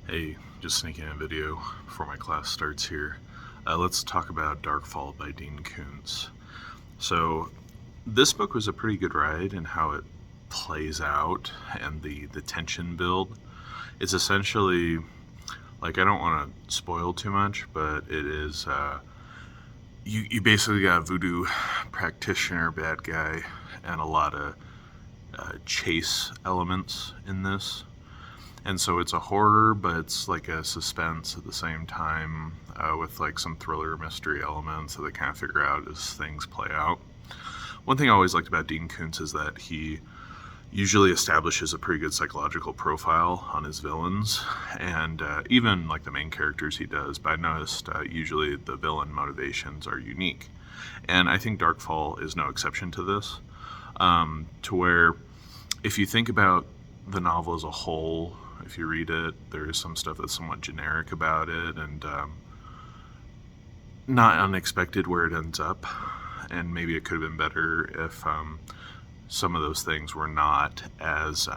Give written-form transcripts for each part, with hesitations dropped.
Hey, just sneaking in a video before my class starts here. Let's talk about Darkfall by Dean Koontz. So, this book was a pretty good ride in how it plays out and the tension build. It's essentially, like, I don't want to spoil too much, but it is, you basically got a voodoo practitioner bad guy and a lot of chase elements in this. And so it's a horror, but it's like a suspense at the same time, with like some thriller mystery elements that they kind of figure out as things play out. One thing I always liked about Dean Koontz is that he usually establishes a pretty good psychological profile on his villains, and even like the main characters he does. But I noticed usually the villain motivations are unique, and I think Darkfall is no exception to this. To where, if you think about the novel as a whole, if you read it, there is some stuff that's somewhat generic about it and not unexpected where it ends up. And maybe it could have been better if some of those things were not as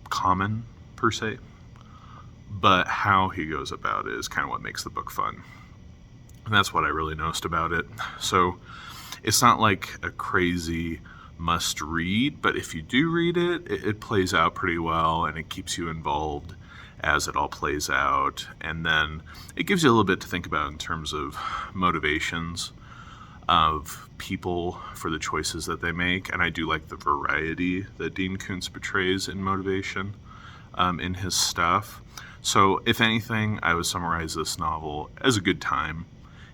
common, per se. But how he goes about it is kind of what makes the book fun. And that's what I really noticed about it. So it's not like a crazy must read, but if you do read it, it plays out pretty well and it keeps you involved as it all plays out. And then it gives you a little bit to think about in terms of motivations of people for the choices that they make. And I do like the variety that Dean Koontz portrays in motivation in his stuff. So if anything, I would summarize this novel as a good time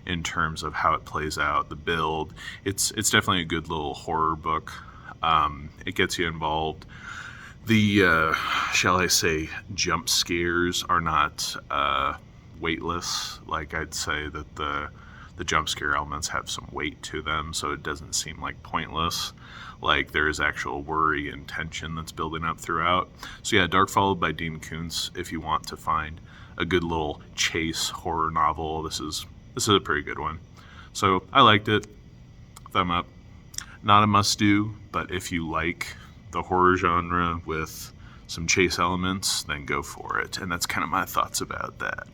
in terms of how it plays out, the build. It's definitely a good little horror book. It gets you involved. The, shall I say, jump scares are not weightless. Like, I'd say that the jump scare elements have some weight to them, so it doesn't seem like pointless. Like, there is actual worry and tension that's building up throughout. So yeah, Darkfall by Dean Koontz, if you want to find a good little chase horror novel, this is a pretty good one. So I liked it. Thumb up. Not a must-do, but if you like the horror genre with some chase elements, then go for it. And that's kind of my thoughts about that.